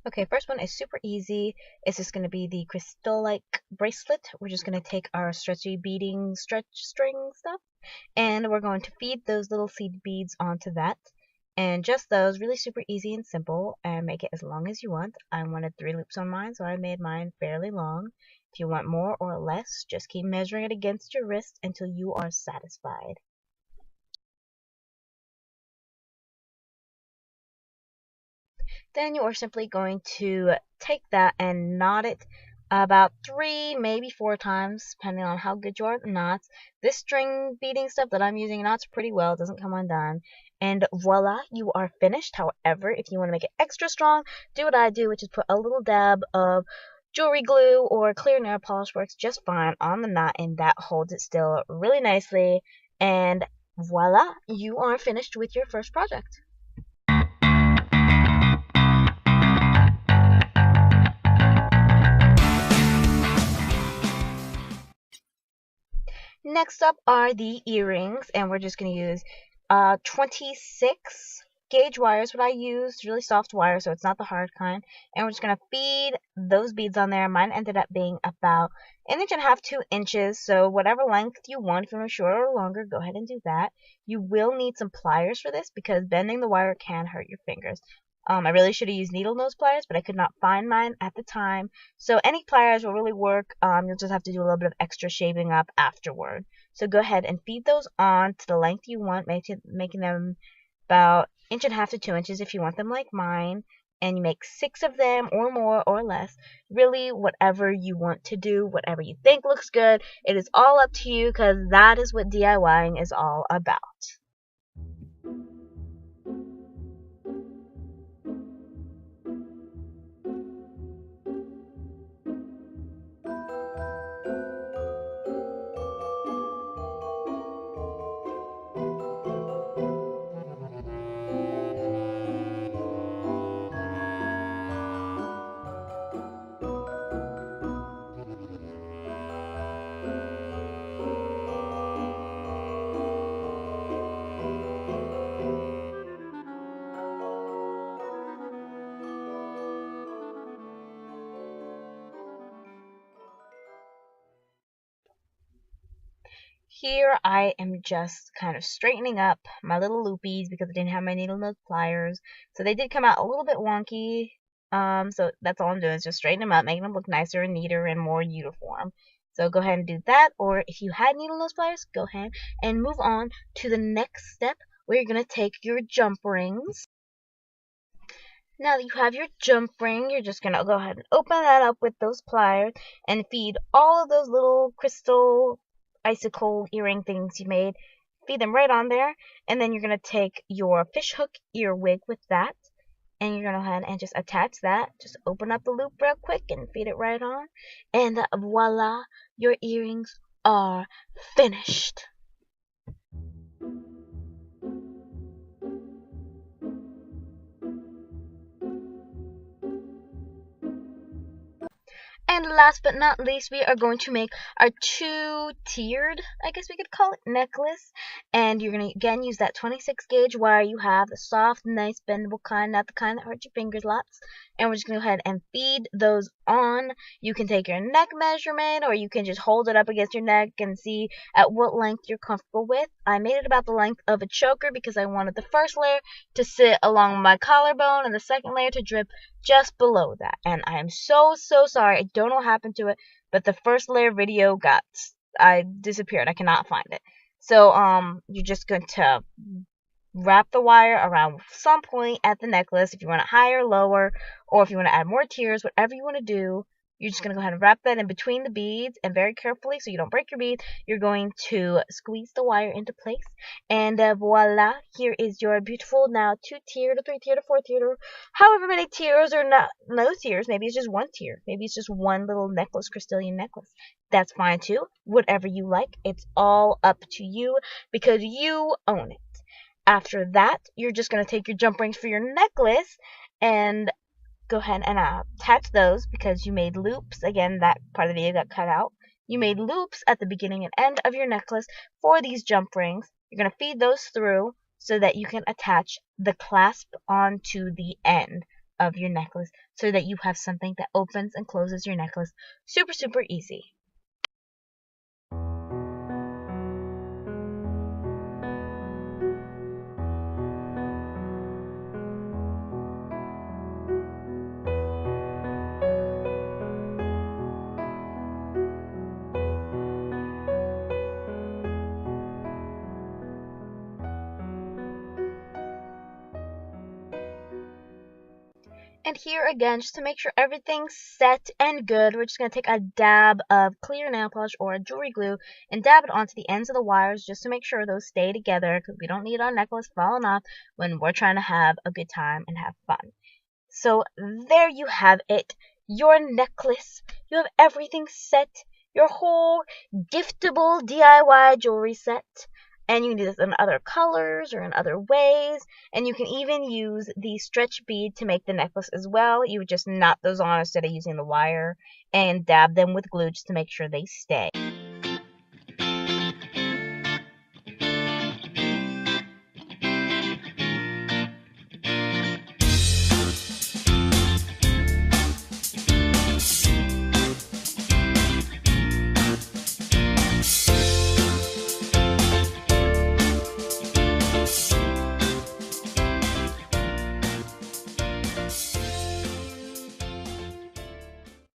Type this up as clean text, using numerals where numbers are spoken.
Okay, first one is super easy. It's just going to be the crystal-like bracelet. We're just going to take our stretchy beading stretch string stuff, and we're going to feed those little seed beads onto that. And just those, really super easy and simple, and make it as long as you want. I wanted 3 loops on mine, so I made mine fairly long. If you want more or less, just keep measuring it against your wrist until you are satisfied. Then you are simply going to take that and knot it about 3, maybe 4 times, depending on how good you are at knots. This string beading stuff that I'm using knots pretty well, it doesn't come undone. And voila, you are finished. However, if you want to make it extra strong, do what I do, which is put a little dab of jewelry glue or clear nail polish, works just fine on the knot, and that holds it still really nicely. And voila, you are finished with your first project. Next up are the earrings, and we're just going to use 26 gauge wires. What I use, really soft wire, so it's not the hard kind. And we're just going to feed those beads on there. Mine ended up being about 1.5 to 2 inches, so whatever length you want. If you want shorter or longer, go ahead and do that. You will need some pliers for this because bending the wire can hurt your fingers. I really should have used needle nose pliers, but I could not find mine at the time. So any pliers will really work. You'll just have to do a little bit of extra shaving up afterward. So go ahead and feed those on to the length you want, making them about 1.5 to 2 inches if you want them like mine. And you make 6 of them or more or less. Really, whatever you want to do, whatever you think looks good. It is all up to you because that is what DIYing is all about. Here I am just kind of straightening up my little loopies because I didn't have my needle nose pliers. So they did come out a little bit wonky. So that's all I'm doing is just straighten them up, making them look nicer and neater and more uniform. So go ahead and do that. Or if you had needle nose pliers, go ahead and move on to the next step where you're going to take your jump rings. Now that you have your jump ring, you're just going to go ahead and open that up with those pliers and feed all of those little crystal icicle earring things you made. Feed them right on there, and then you're going to take your fishhook earwig with that, and you're going to go ahead and just attach that. Just open up the loop real quick and feed it right on, and voila, your earrings are finished. And last but not least, we are going to make our 2-tiered, I guess we could call it, necklace. And you're going to, again, use that 26 gauge wire you have, the soft, nice, bendable kind, not the kind that hurts your fingers lots. And we're just going to go ahead and feed those on. You can take your neck measurement, or you can just hold it up against your neck and see at what length you're comfortable with. I made it about the length of a choker because I wanted the first layer to sit along my collarbone and the second layer to drip just below that. And I am so sorry. I don't know what happened to it, but the first layer video I disappeared. I cannot find it. So you're just going to wrap the wire around some point at the necklace if you want it higher, lower, or if you want to add more tiers, whatever you want to do. You're just going to go ahead and wrap that in between the beads, and very carefully so you don't break your beads, you're going to squeeze the wire into place. And voila, here is your beautiful now 2-tiered, or 3-tiered, or 4-tiered, or however many tiers, or not, no tiers. Maybe it's just 1 tier. Maybe it's just one little necklace, crystalline necklace. That's fine too. Whatever you like. It's all up to you because you own it. After that, you're just going to take your jump rings for your necklace and go ahead and attach those because you made loops. Again, that part of the video got cut out. You made loops at the beginning and end of your necklace for these jump rings. You're going to feed those through so that you can attach the clasp onto the end. of your necklace so that you have something that opens and closes your necklace super, super easy. And here again, just to make sure everything's set and good, we're just going to take a dab of clear nail polish or jewelry glue and dab it onto the ends of the wires just to make sure those stay together, because we don't need our necklace falling off when we're trying to have a good time and have fun. So there you have it, your necklace. You have everything set, your whole giftable DIY jewelry set. And you can do this in other colors or in other ways. And you can even use the stretch bead to make the necklace as well. You would just knot those on instead of using the wire and dab them with glue just to make sure they stay.